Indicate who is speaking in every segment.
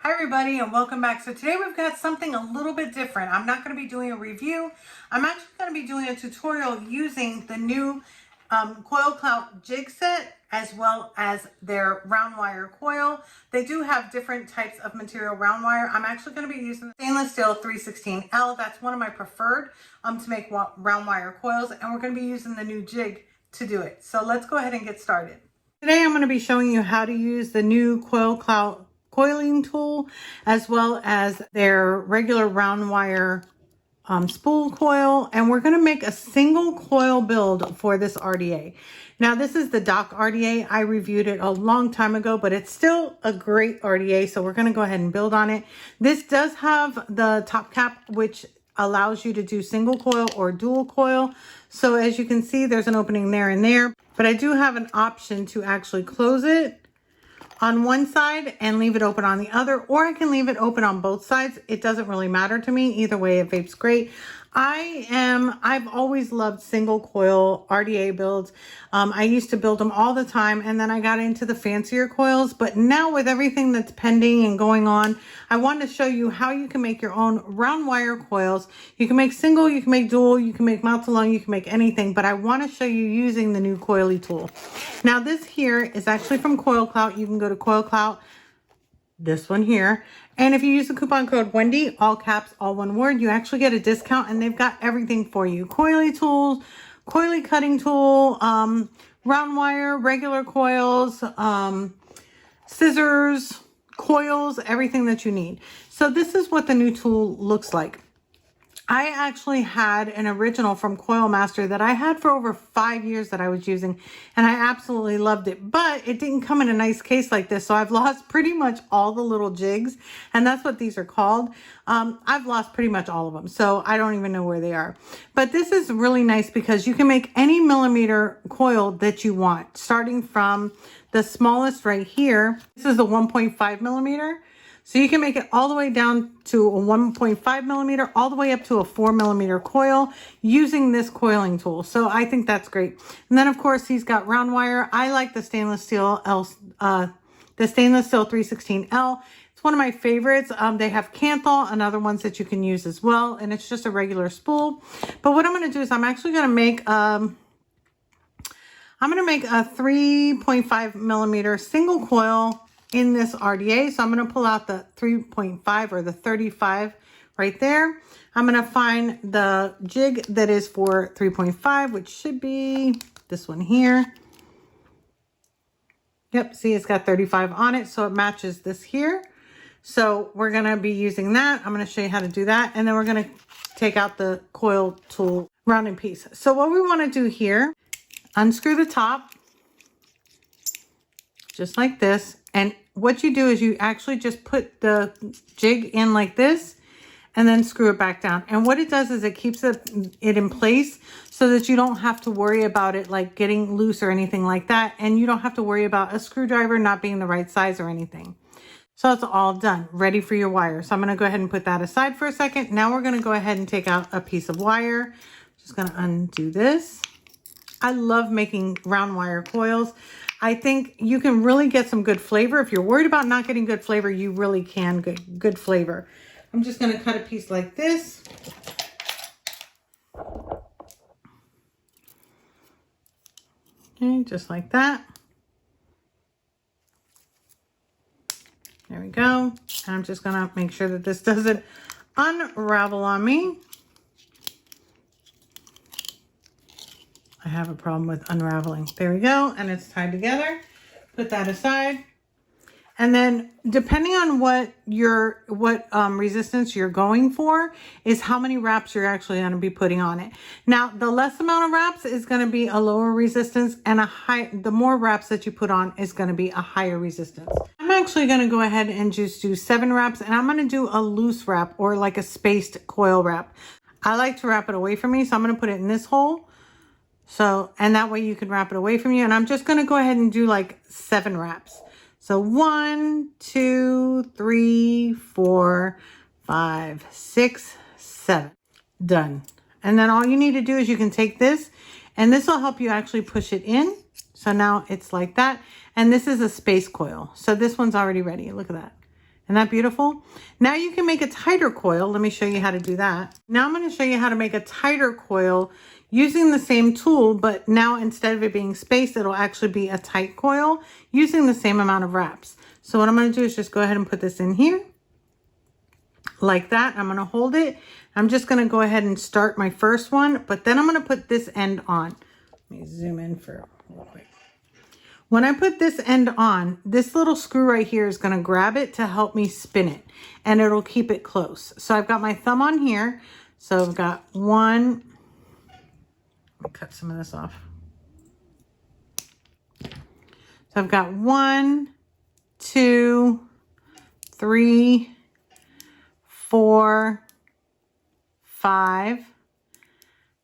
Speaker 1: Hi everybody and welcome back. So today we've got something a little bit different. I'm not going to be doing a review. I'm actually going to be doing a tutorial using the new Coil Clout jig set as well as their round wire coil. They do have different types of material round wire. I'm actually going to be using the stainless steel 316L. That's one of my preferred to make round wire coils, and we're going to be using the new jig to do it. So let's go ahead and get started. Today I'm going to be showing you how to use the new Coil Clout coiling tool as well as their regular round wire spool coil, and we're going to make a single coil build for this RDA. Now this is the dock RDA. I reviewed it a long time ago, but it's still a great RDA, so we're going to go ahead and build on it. This does have the top cap, which allows you to do single coil or dual coil. So as you can see, there's an opening there and there, but I do have an option to actually close it on one side and leave it open on the other, or I can leave it open on both sides. It doesn't really matter to me. Either way, it vapes great. I've always loved single coil RDA builds. I used to build them all the time, and then I got into the fancier coils, but now with everything that's pending and going on, I wanted to show you how you can make your own round wire coils. You can make single, you can make dual, you can make mount alone, you can make anything, but I want to show you using the new coily tool. Now this here is actually from Coil Clout. You can go to Coil Clout, this one here, and if you use the coupon code Wendy, all caps, all one word, you actually get a discount, and they've got everything for you. Coily tools, coily cutting tool, round wire, regular coils, scissors, coils, everything that you need. So this is what the new tool looks like. I actually had an original from Coilmaster that I had for over 5 years that I was using, and I absolutely loved it, but it didn't come in a nice case like this. So I've lost pretty much all the little jigs, and that's what these are called. I've lost pretty much all of them, so I don't even know where they are. But this is really nice because you can make any millimeter coil that you want, starting from the smallest right here. This is the 1.5 millimeter. So you can make it all the way down to a 1.5 millimeter, all the way up to a 4 millimeter coil using this coiling tool. So I think that's great. And then of course he's got round wire. I like the stainless steel 316L. It's one of my favorites. They have Canthal and other ones that you can use as well. And it's just a regular spool. But what I'm going to do is I'm actually going to make a 3.5 millimeter single coil in this RDA. So I'm going to pull out the 3.5 or the 35 right there. I'm going to find the jig that is for 3.5, which should be this one here. Yep, see, it's got 35 on it, so it matches this here. So we're going to be using that. I'm going to show you how to do that, and then we're going to take out the coil tool rounding piece. So what we want to do here, unscrew the top just like this, and what you do is you actually just put the jig in like this and then screw it back down. And what it does is it keeps it in place so that you don't have to worry about it like getting loose or anything like that. And you don't have to worry about a screwdriver not being the right size or anything. So it's all done, ready for your wire. So I'm going to go ahead and put that aside for a second. Now we're going to go ahead and take out a piece of wire. Just going to undo this. I love making round wire coils. I think you can really get some good flavor. If you're worried about not getting good flavor, you really can get good flavor. I'm just going to cut a piece like this. Okay, just like that. There we go. And I'm just going to make sure that this doesn't unravel on me. I have a problem with unraveling. There we go. And it's tied together. Put that aside. And then depending on what resistance you're going for is how many wraps you're actually going to be putting on it. Now, the less amount of wraps is going to be a lower resistance, and the more wraps that you put on is going to be a higher resistance. I'm actually going to go ahead and just do 7 wraps, and I'm going to do a loose wrap or like a spaced coil wrap. I like to wrap it away from me, so I'm going to put it in this hole. So, and that way you can wrap it away from you. And I'm just going to go ahead and do like 7 wraps. So 1, 2, 3, 4, 5, 6, 7. Done. And then all you need to do is you can take this, and this will help you actually push it in. So now it's like that. And this is a space coil. So this one's already ready. Look at that. Isn't that beautiful? Now you can make a tighter coil. Let me show you how to do that. Now I'm going to show you how to make a tighter coil using the same tool, but now instead of it being spaced, it'll actually be a tight coil using the same amount of wraps. So what I'm going to do is just go ahead and put this in here like that. I'm going to hold it. I'm just going to go ahead and start my first one, but then I'm going to put this end on. Let me zoom in for real quick. When I put this end on, this little screw right here is going to grab it to help me spin it, and it'll keep it close. So I've got my thumb on here. So I've got one, let me cut some of this off. So I've got 1, 2, 3, 4, 5,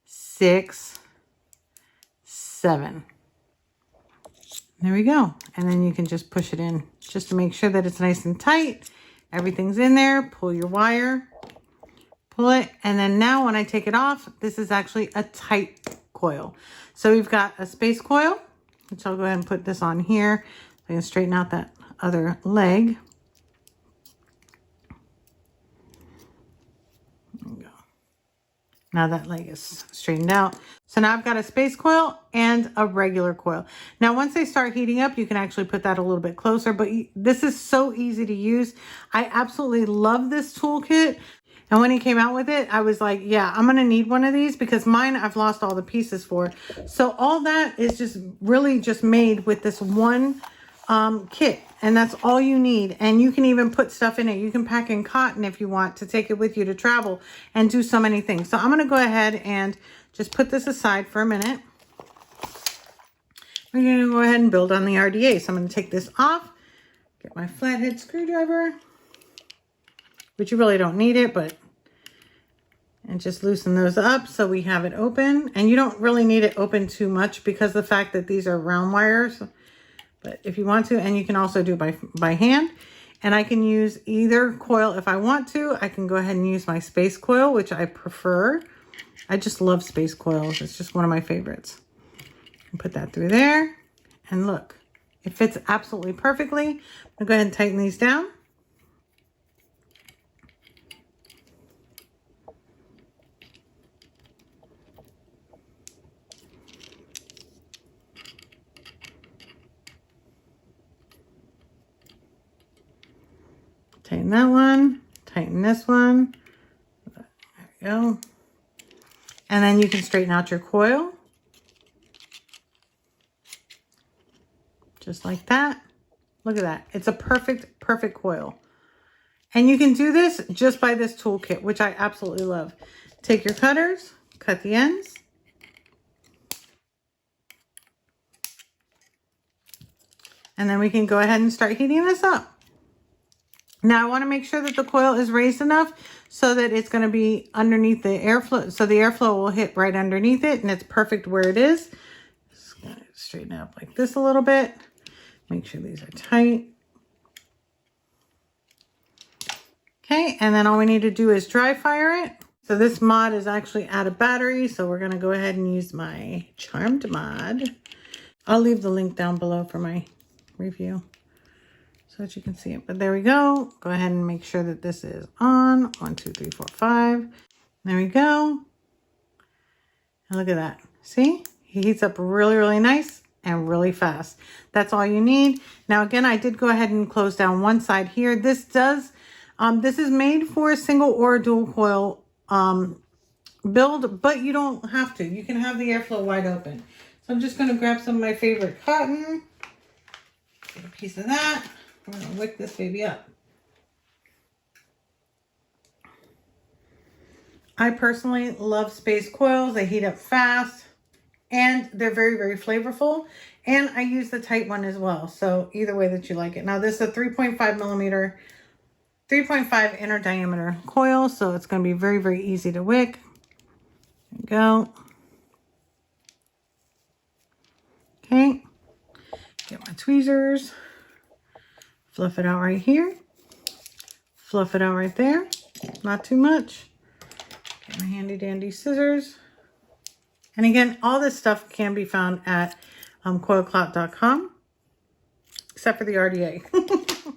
Speaker 1: 6, 7. There we go. And then you can just push it in just to make sure that it's nice and tight. Everything's in there. Pull your wire, pull it. And then now when I take it off, this is actually a tight coil. So we've got a space coil, which I'll go ahead and put this on here. I'm going to straighten out that other leg. There we go. Now that leg is straightened out. So now I've got a space coil and a regular coil. Now, once they start heating up, you can actually put that a little bit closer, but this is so easy to use. I absolutely love this toolkit. And when he came out with it, I was like, yeah, I'm going to need one of these because mine, I've lost all the pieces for. So all that is just really just made with this one kit, and that's all you need. And you can even put stuff in it. You can pack in cotton if you want to take it with you to travel and do so many things. So I'm going to go ahead and just put this aside for a minute. We're going to go ahead and build on the RDA. So I'm going to take this off, get my flathead screwdriver, which you really don't need it, but, and just loosen those up so we have it open. And you don't really need it open too much because of the fact that these are round wires. But if you want to, and you can also do it by hand. And I can use either coil if I want to. I can go ahead and use my space coil, which I prefer. I just love space coils. It's just one of my favorites. And put that through there. And look, it fits absolutely perfectly. I'll go ahead and tighten these down. Tighten that one, tighten this one. There we go. And then you can straighten out your coil. Just like that. Look at that. It's a perfect, perfect coil. And you can do this just by this toolkit, which I absolutely love. Take your cutters, cut the ends. And then we can go ahead and start heating this up. Now I want to make sure that the coil is raised enough so that it's going to be underneath the airflow. So the airflow will hit right underneath it and it's perfect where it is. Just going to straighten it up like this a little bit. Make sure these are tight. Okay, and then all we need to do is dry fire it. So this mod is actually out of battery. So we're going to go ahead and use my Charmed mod. I'll leave the link down below for my review, so that you can see it. But there we go. Go ahead and make sure that this is on. 1, 2, 3, 4, 5. There we go. And look at that. See? He heats up really, really nice and really fast. That's all you need. Now, again, I did go ahead and close down one side here. This does, this is made for a single or a dual coil build, but you don't have to. You can have the airflow wide open. So I'm just going to grab some of my favorite cotton. Get a piece of that. I'm going to wick this baby up. I personally love space coils. They heat up fast and they're very, very flavorful. And I use the tight one as well. So either way that you like it. Now this is a 3.5 millimeter, 3.5 inner diameter coil. So it's going to be very, very easy to wick. There we go. Okay. Get my tweezers. Fluff it out right here. Fluff it out right there. Not too much. Get my handy dandy scissors. And again, all this stuff can be found at coilclout.com, except for the RDA.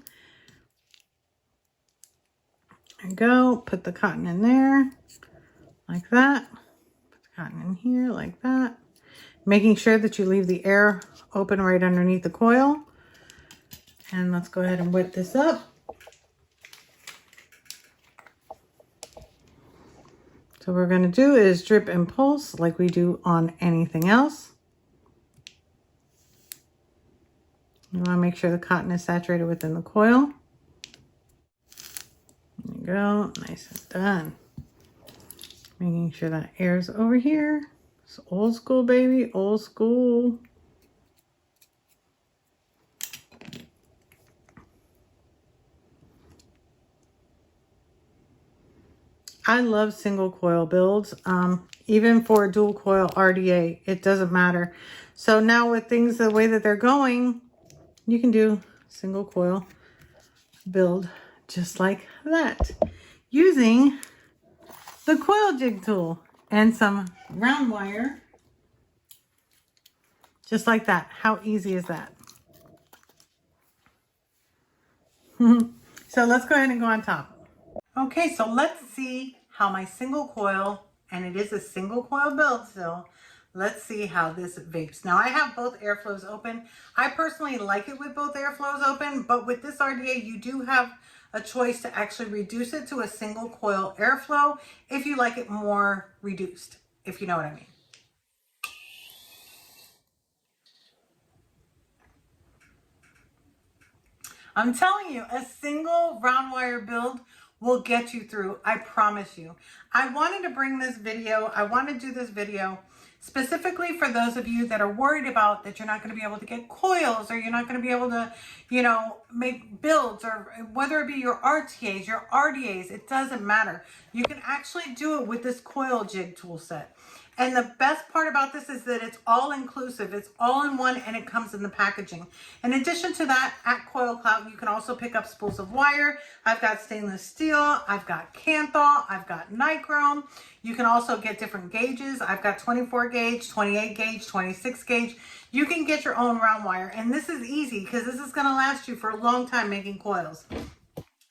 Speaker 1: There you go. Put the cotton in there like that. Put the cotton in here like that. Making sure that you leave the air open right underneath the coil. And let's go ahead and wet this up. So what we're going to do is drip and pulse like we do on anything else. You want to make sure the cotton is saturated within the coil. There you go. Nice and done. Making sure that air's over here. It's old school, baby. Old school. I love single coil builds. Even for a dual coil RDA, it doesn't matter. So now with things the way that they're going, you can do single coil build just like that using the coil jig tool and some round wire, just like that. How easy is that? So let's go ahead and go on top. Okay, so let's see how my single coil, and it is a single coil build still, let's see how this vapes. Now I have both airflows open. I personally like it with both airflows open, but with this RDA, you do have a choice to actually reduce it to a single coil airflow if you like it more reduced, if you know what I mean. I'm telling you, a single round wire build will get you through. I promise you. I wanted to bring this video. I want to do this video specifically for those of you that are worried about that you're not going to be able to get coils, or you're not going to be able to, you know, make builds, or whether it be your RTAs, your RDAs, it doesn't matter. You can actually do it with this coil jig tool set. And the best part about this is that it's all inclusive. It's all in one, and it comes in the packaging. In addition to that, at Clout, you can also pick up spools of wire. I've got stainless steel. I've got Kanthal. I've got nichrome. You can also get different gauges. I've got 24 gauge, 28 gauge, 26 gauge. You can get your own round wire. And this is easy because this is going to last you for a long time making coils.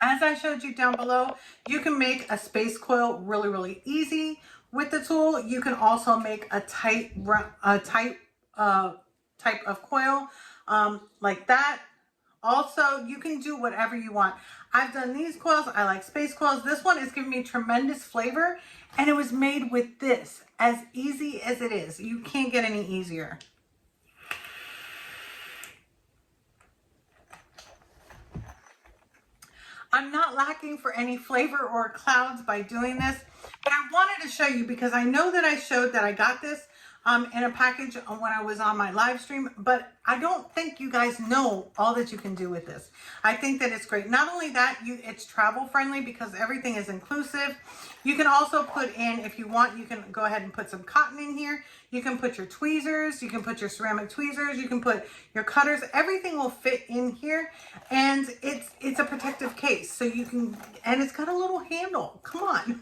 Speaker 1: As I showed you down below, you can make a space coil really, really easy. With the tool, you can also make a type of coil like that. Also, you can do whatever you want. I've done these coils. I like space coils. This one is giving me tremendous flavor, and it was made with this. As easy as it is. You can't get any easier. I'm not lacking for any flavor or clouds by doing this, but I wanted to show you because I know that I showed that I got this in a package when I was on my live stream, but I don't think you guys know all that you can do with this. I think that it's great. Not only that, it's travel friendly because everything is inclusive. You can also put in, if you want, you can go ahead and put some cotton in here. You can put your tweezers, you can put your ceramic tweezers, you can put your cutters. Everything will fit in here, and it's a protective case. So you can, and it's got a little handle. Come on.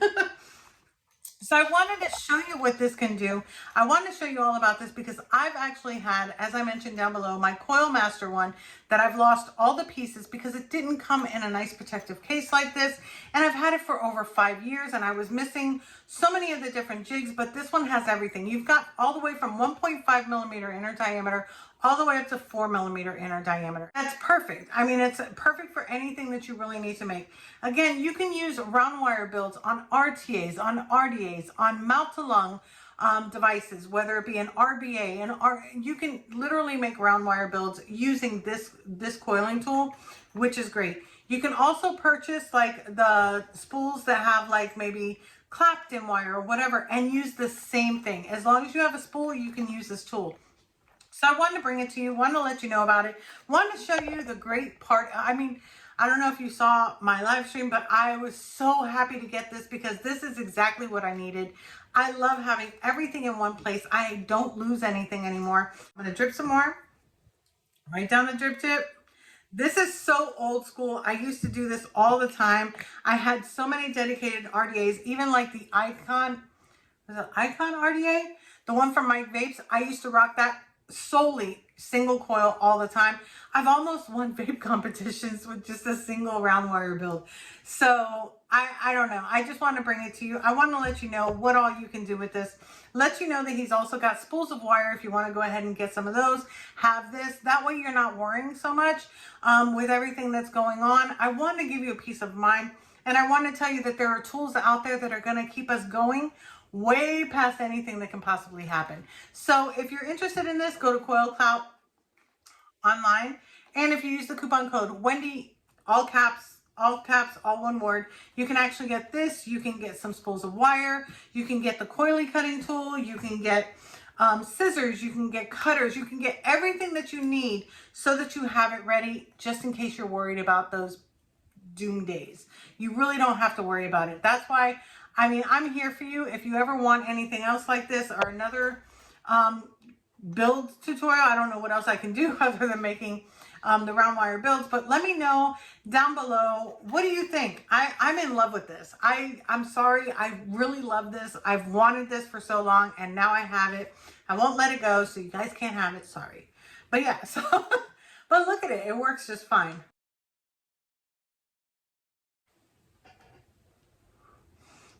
Speaker 1: So I wanted to show you what this can do. I wanted to show you all about this because I've actually had, as I mentioned down below, my Coilmaster one that I've lost all the pieces because it didn't come in a nice protective case like this. And I've had it for over 5 years, and I was missing so many of the different jigs, but this one has everything. You've got all the way from 1.5 millimeter inner diameter all the way up to 4 millimeter inner diameter. That's perfect. I mean, it's perfect for anything that you really need to make. Again, you can use round wire builds on RTAs, on RDAs, on mouth to lung devices, whether it be an RBA, and you can literally make round wire builds using this coiling tool, which is great. You can also purchase like the spools that have like maybe clapped in wire or whatever and use the same thing. As long as you have a spool, you can use this tool. So I wanted to bring it to you, wanted to let you know about it, wanted to show you the great part. I mean, I don't know if you saw my live stream, but I was so happy to get this because this is exactly what I needed. I love having everything in one place. I don't lose anything anymore. I'm going to drip some more right down the drip tip. This is so old school. I used to do this all the time. I had so many dedicated RDAs, even like the Icon, was it Icon RDA? The one from my vapes. I used to rock that solely single coil all the time. I've almost won vape competitions with just a single round wire build. So I don't know. I just want to bring it to you. I want to let you know what all you can do with this. Let you know that he's also got spools of wire if you want to go ahead and get some of those. Have this. That way you're not worrying so much with everything that's going on. I want to give you a peace of mind. And I want to tell you that there are tools out there that are going to keep us going way past anything that can possibly happen. So if you're interested in this, go to Coil Clout online. And if you use the coupon code Wendy, all caps, all one word, you can actually get this. You can get some spools of wire. You can get the coily cutting tool. You can get scissors. You can get cutters. You can get everything that you need so that you have it ready just in case you're worried about those doom days. You really don't have to worry about it. That's why, I mean, I'm here for you. If you ever want anything else like this or another build tutorial, I don't know what else I can do other than making the round wire builds, but let me know down below, what do you think? I'm in love with this. I'm sorry, I really love this. I've wanted this for so long and now I have it. I won't let it go, so you guys can't have it, sorry. But yeah, so, but look at it, it works just fine.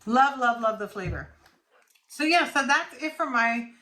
Speaker 1: Love, love, love the flavor. So yeah, so that's it for my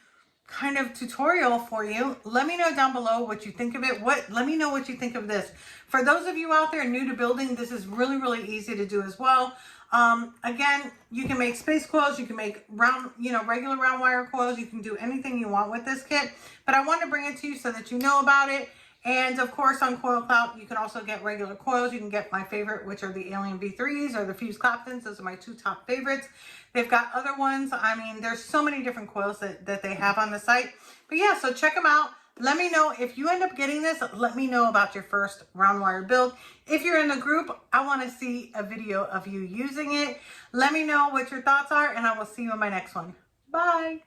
Speaker 1: kind of tutorial for you. Let me know down below what you think of it. Let me know what you think of this. For those of you out there new to building, this is really, really easy to do as well. Again, you can make space coils, you can make round, regular round wire coils, you can do anything you want with this kit, but I wanted to bring it to you so that you know about it. And of course on Coil Clout, you can also get regular coils. You can get my favorite, which are the Alien V3s or the Fuse Claptons. Those are my two top favorites. They've got other ones. I mean, there's so many different coils that they have on the site. But yeah, so check them out. Let me know if you end up getting this. Let me know about your first round wire build. If you're in the group, I want to see a video of you using it. Let me know what your thoughts are, and I will see you in my next one. Bye.